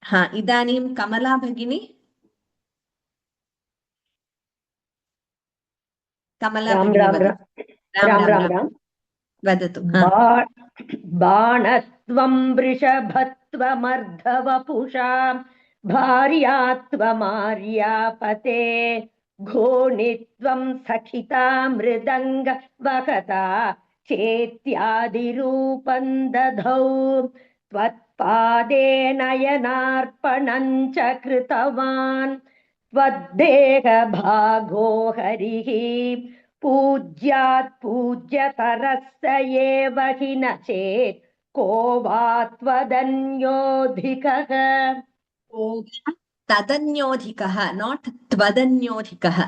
Idanim Kamala Bhagini. Kamala Bhagini. Ram. वदतु बाणत्वं वृषभत्वमर्धवपुषा भार्यात्वमार्यापते घोणित्वं सखिता मृदङ्ग वहता चेत्यादिरूपं दधौ त्वत्पादे नयनार्पणं च कृतवान् त्वद्देहभागो हरिः पूज्यात् पूज्यतरः स एव हि न चेत् को वा त्वदन्योऽधिकः तदन्योऽधिकः नाट् त्वदन्योऽधिकः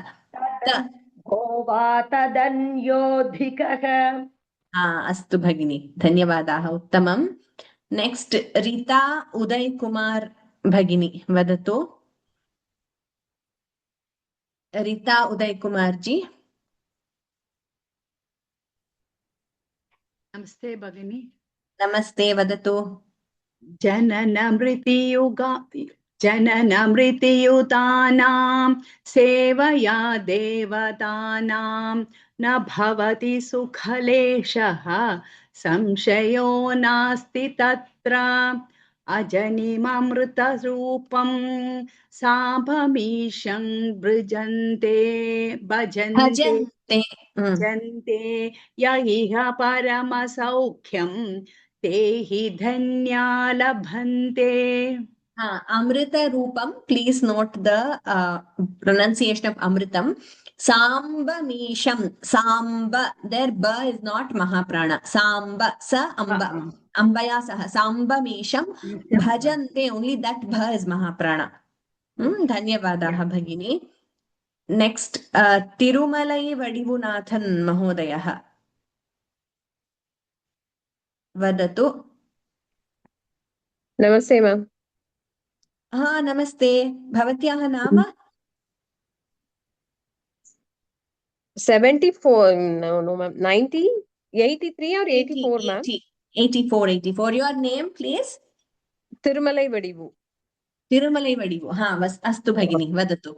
को वा तदन्योऽधिकः अस्तु भगिनी धन्यवादाः उत्तमम् नेक्स्ट रीता उदय कुमार भगिनी वदतु रीता उदय कुमार जी नमस्ते भगिनी नमस्ते वदतु जननमृतियुतानां सेवया देवतानां न भवति सुखलेशः संशयो नास्ति तत्र अजनिममृतरूपं साभमीशं भजन्ते य इह परमसौख्यं ते हि धन्या लभन्ते अमृत रूपम please note the pronunciation of amritam sambamisham samba there ba is not mahaprana samba sa amba ambaya sah sambamisham bhajante only that bha is mahaprana dhanyavadah bhagini next tirumalai vadivunathan mahodayah vadatu नमस्ते ma'am नमस्ते भवत्याः नाम 74 no ma'am 90 83 or 84 ma'am 84 your name please तिरुमलै वडिवु अस्तु भगिनी वदतु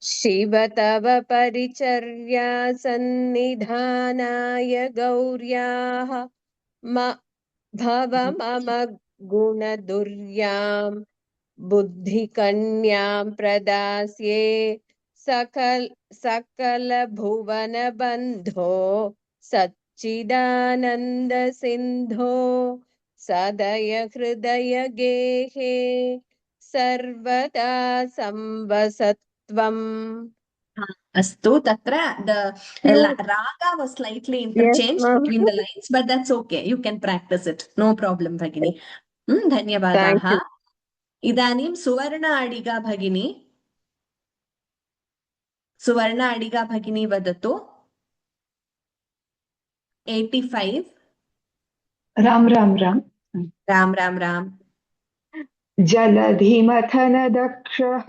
शिव तव परिचर्या सन्निधानाय गौर्याः भव मम गुणदुर्यां बुद्धिकन्यां प्रदास्ये सकल भुवन बन्धो सच्चिदानन्द सिन्धो सदय हृदय गेहे सर्वदा संवसत्वम् Astu tatra the raga was slightly interchanged between the lines, but that's okay. You can practice it. No problem, Bhagini. Dhanyavadaha. Idanim Suvarna Adiga Bhagini. Suvarna Adiga Bhagini vadatu. 85. Ram. जलधिमथन दक्षः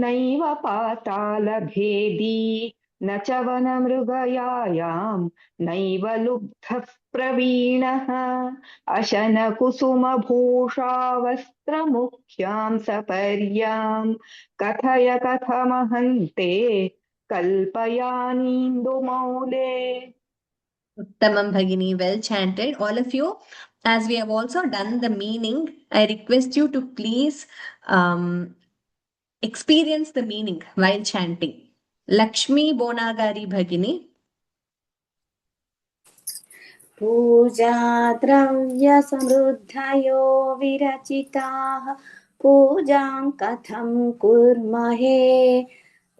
नैव पातालभेदी न च वनमृगयायां नैव लुब्धः प्रवीणः अशनकुसुमभूषा वस्त्रमुख्यां सपर्यां कथय कथमहन्ते कल्पयानीन्दुमौले Uttamam Bhagini, well chanted. All of you, as we have also done the meaning, I request you to please experience the meaning while chanting. Lakshmi Bonagari Bhagini. पूजा द्रव्य समृद्धयो विरचिताः पूजां कथं कुर्महे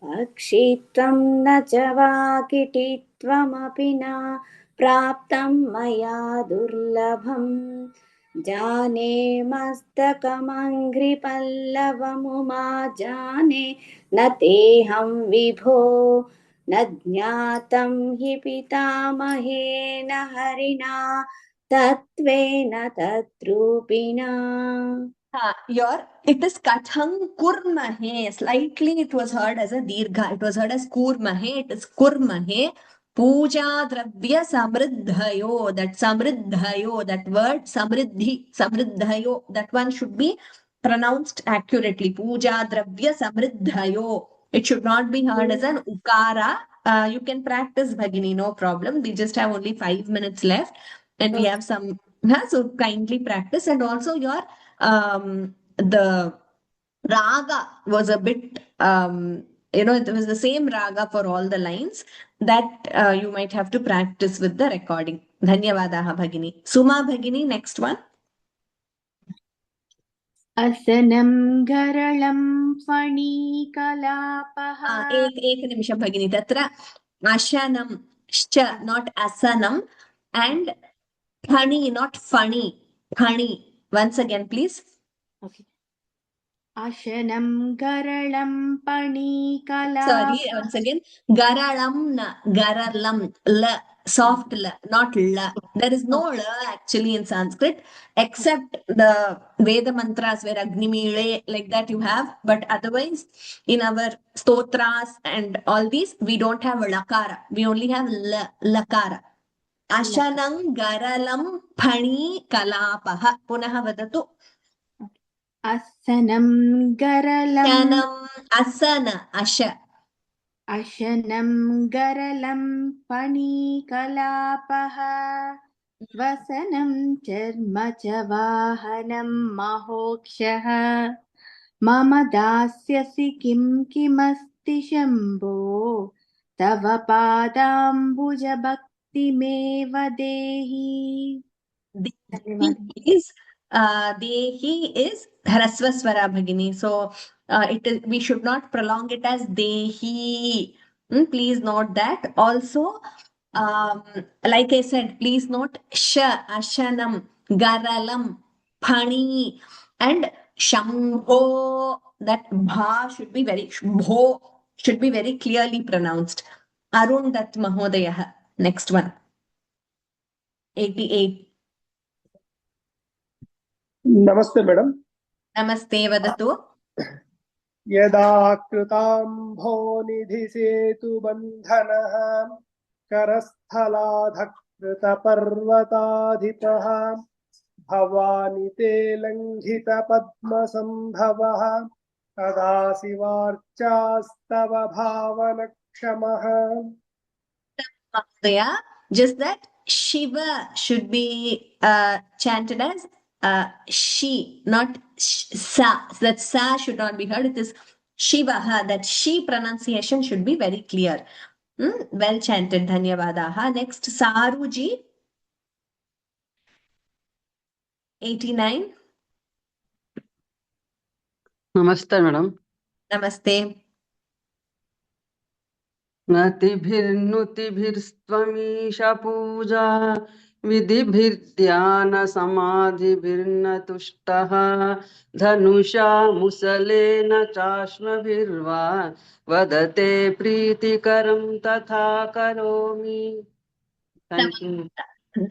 पक्षित्वं न च वाकिटित्वमपि न प्राप्तं मया दुर्लभं जाने मस्तकमङ्घ्रिपल्लवमुमा जाने न तेऽहं विभो न ज्ञातं हि पितामहेन हरिणा तत्त्वेन तद्रूपिणा It is katham kurmahe. Slightly it was heard as a dirgha. It was heard as kurmahe. It is kurmahe. Puja dravya samriddhayo. That samriddhayo, that word samriddhayo, that one should be pronounced accurately. Puja dravya samriddhayo. It should not be heard as an ukara you can practice Bhagini, no problem. We just have only 5 minutes left and we have some, so kindly practice. And also your, the raga was a bit, it was the same raga for all the lines that you might have to practice with the recording. Dhanyavadaha Bhagini. Suma Bhagini, next one. असनं गरलं फणीकलापः एकनिमिषं भगिनि तत्र अशनं श्च not asanam and phani not funny phani once again please. Okay. अशनं गरलं फणीकलापः. Sorry, once again. Garalam na garalam la soft la not la. There is no la actually in Sanskrit except the Veda mantras where Agnimile like that you have, but otherwise in our stotras and all these we don't have lakara. We only have lakara. Ashanam garalam phani kalapaha. Punaha vadatu. असनं गरलं asana asha. अशनं गरलं फणीकलापः वसनं चर्म च वाहनं महोक्षः मम दास्यसि किं किमस्ति शम्भो तव पादाम्बुजभक्तिमेव देहि. Dehi is Hrasvaswara Bhagini. So it is, we should not prolong it as Dehi. Please note that. Also, like I said, please note Sha, Ashanam, Garalam, Phani, and Shambho. That Bha should be Bho should be very clearly pronounced. Arun Dutt Mahodaya. Next one. 88. नमस्ते madam. नमस्ते वदतु. यदा कृताम्भो निधिसेतुबन्धनः करस्थलाधकृतपर्वताधिपः भवानि ते लङ्घितपद्मसम्भवः तदा शिवार्चास्तव भावनक्षमः. Just that Shiva should be chanted as she, not sa. That sa should not be heard. It is Shivaha. That she pronunciation should be very clear. Well chanted. Dhanyavadaha. Next, Saruji. 89. Namaste, madam. Namaste. नतिभिर्नुतिभिस्त्वमीश पूजा विधिभिर्ध्यानसमाधिभिर्न तुष्टः धनुषा मुसलेन चाश्मभिर्वा वदते प्रीतिकरं तथा करोमि. Thank you.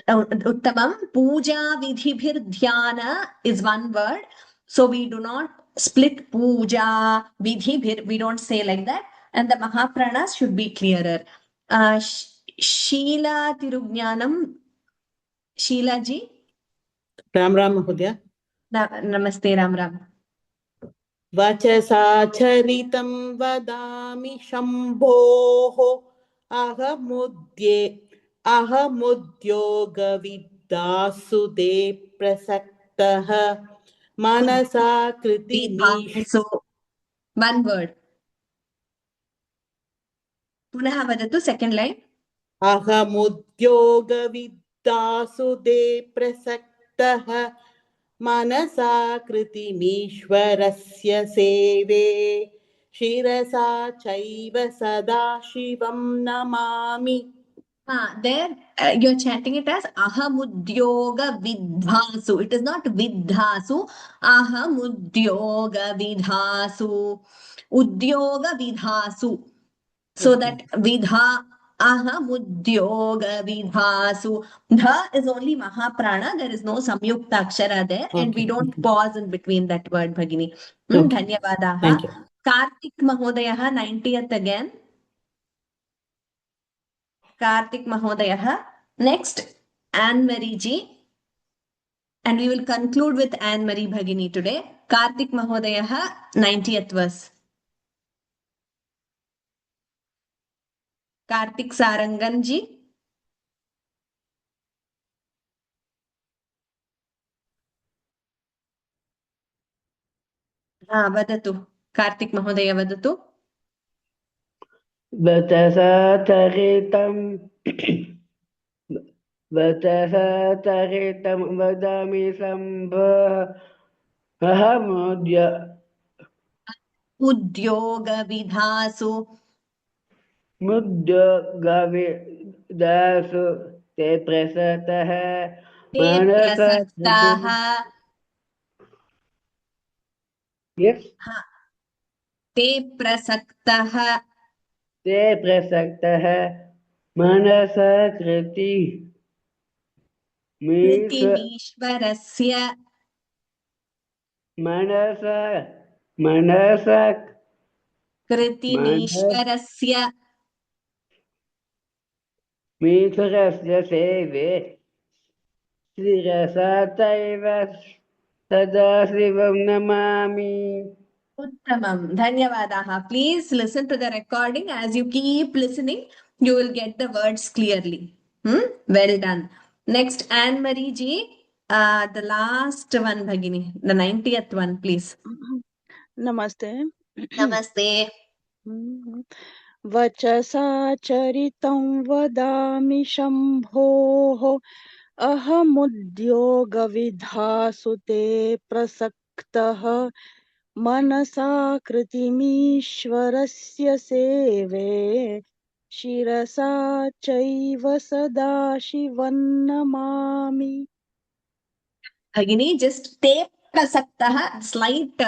Uttamam. Puja vidhibhirdhyana is one word. So we do not split puja, vidhibhir. We don't say like that. And the Mahapranas should be clearer. Sheila Tirugyanam. Sheila ji. Ram Ram Mahodaya. Namaste Ram Ram. Vachasa charitam vadami shambhoho ahamudyoga viddasude prasaktaha manasa kriti nish. So one word. Punaha vadatu, second line. Ahamudyoga viddasude prasaktaha manasa kriti mishvarasya seve shirasa chaiva sada shivam namami. There you're chanting it as Ahamudyoga Vidhasu. It is not Vidhasu. Ahamudyoga Vidhasu. Udyoga Vidhasu. So that Vidha, Ahamudyoga Vidhasu. Dha is only Mahaprana. There is no Samyukta Akshara there. And we don't pause in between that word, Bhagini. Dhanyavadaha. Thank you. Kartik Mahodayaha, 90th again. Kartik Mahodayaha. Next, Anne Marie ji. And we will conclude with Anne Marie Bhagini today. Kartik Mahodayaha, 90th verse. Kartik Saranganji. वदतु कार्तिक महोदय वदतु वचसा चरितं वदामि शम्भः अहमुद्य उद्योगविधासु मुद्योगविदासु ते प्रसतः ते प्रसक्ताः Yes. ते प्रसक्तः मनसा कृति कृतिमीश्वरस्य मनसा कृतिमीश्वरस्य मीश्वरस्य सेवे शिरसा चैव सदाशिवं Namami. Uttamam. Dhanyavadaha. Please listen to the recording. As you keep listening, you will get the words clearly. Well done. Next, Anne Marie ji, the last one, Bhagini, the 90th one, please. Namaste. Namaste. वचसा चरितं वदामि शम्भोः अहमुद्योगविधासु ते प्रसक्तः मनसा कृतिमीश्वरस्य सेवे शिरसा चैव सदाशिवं Namami. Bhagini, just te prasaktaha, slight,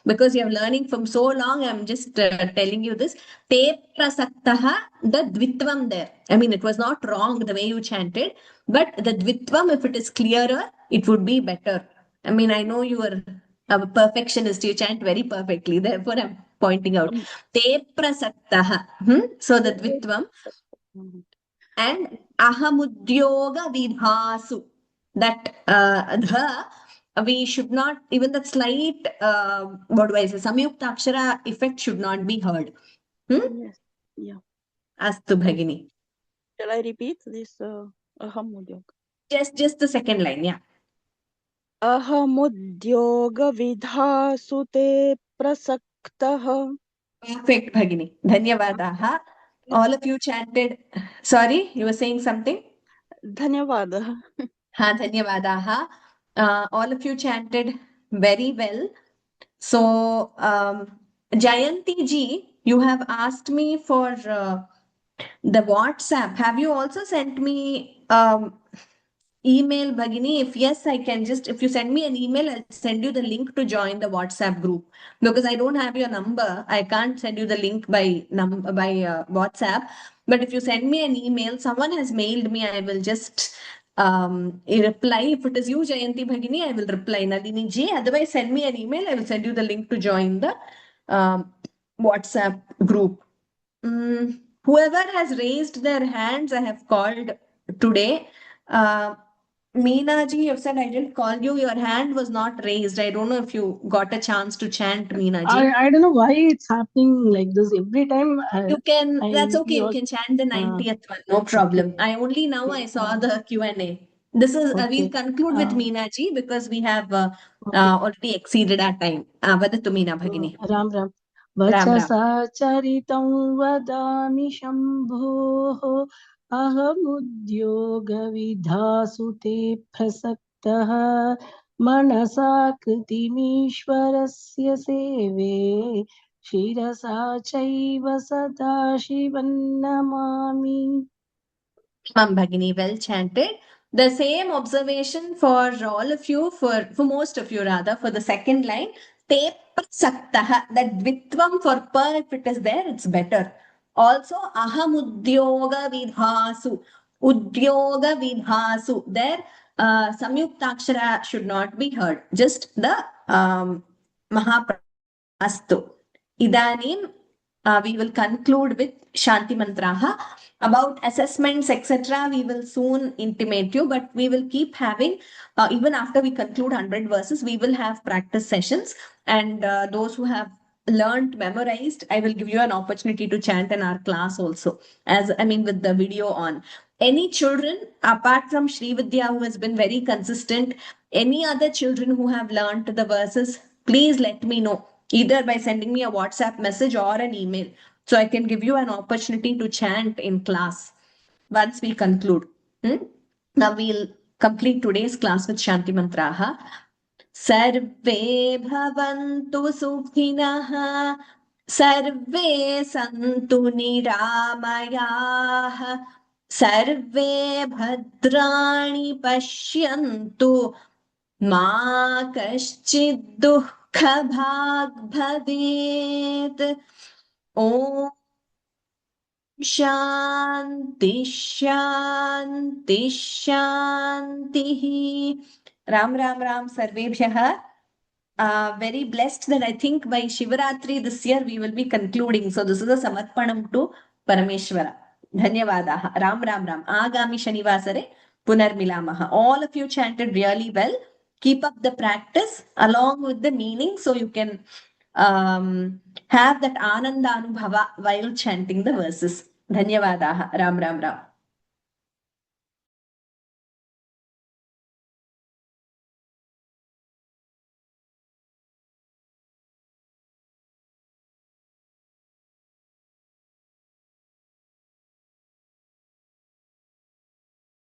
because you are learning from so long, I'm just telling you this. Te prasaktaha, the dvitvam there. I mean, it was not wrong the way you chanted, but the dvitvam, if it is clearer, it would be better. I mean, I know you are a perfectionist, you chant very perfectly, therefore I'm pointing out. Te prasaktaha. So the dvitvam. And ahamudyoga vidhasu. That we should not, even that slight, what do I say, samyukta akshara effect should not be heard. Yes. Yeah. Astu Bhagini. Shall I repeat this ahamudyoga? Just the second line, yeah. अहमुद्योगविधासु ते प्रसक्तः. Perfect, Bhagini. Dhanyavadaha. All of you chanted. Sorry, you were saying something? Dhanyavadah. Dhanyavadaha. All of you chanted very well. So, Jayanti ji, you have asked me for the WhatsApp. Have you also sent me email, Bhagini? If yes, I can just, if you send me an email, I'll send you the link to join the WhatsApp group. Because I don't have your number, I can't send you the link by WhatsApp. But if you send me an email, someone has mailed me, I will just reply. If it is you, Jayanti Bhagini, I will reply. Nalini ji, otherwise send me an email, I will send you the link to join the WhatsApp group. Whoever has raised their hands, I have called today. Meena ji, you have said I didn't call you. Your hand was not raised. I don't know if you got a chance to chant, Meena ji. I don't know why it's happening like this every time. You can, that's okay. You can chant the 90th one. No problem. I only now I saw the Q&A. This is, we'll conclude with Meena ji because we have already exceeded our time. Vadatu Meena Bhagini. Ram Ram. Ram Ram. Vachasa charitam vadami shambhoh ahamudyogavidhasu te prasaktah manasa kritimishwarasya seve shirasa chaiva sadashivam namami. Bhagini, well chanted. The same observation for all of you, for most of you rather, for the second line. Te prasaktah, that dvitvam for pa, if it is there, it's better. Also, ahamudyoga vidhasu. Udyoga vidhasu. There, samyuktakshara should not be heard. Just the mahaprastu. Idanim, we will conclude with Shanti Mantraha. About assessments, etc., we will soon intimate you, but we will keep having, even after we conclude 100 verses, we will have practice sessions. And those who have learned, memorized, I will give you an opportunity to chant in our class also, with the video on. Any children apart from Sri Vidya who has been very consistent, any other children who have learned the verses, please let me know either by sending me a WhatsApp message or an email, so I can give you an opportunity to chant in class once we conclude. Now we'll complete today's class with Shanti Mantraha. Sarve bhavantu sukhinah, sarve santu niramayah, sarve bhadrani pashyantu, ma kaschid dukkha bhag bhavet. Om Shanti Shanti Shanti. Ram Ram Ram Sarvebhyah. Very blessed that I think by Shivaratri this year we will be concluding. So this is a Samarpanam to Parameshwara. Dhanyavadaha. Ram Ram Ram. Agami Shanivasare Punarmilamaha. All of you chanted really well. Keep up the practice along with the meaning so you can have that Ananda Anubhava while chanting the verses. Dhanyavadaha. Ram Ram Ram.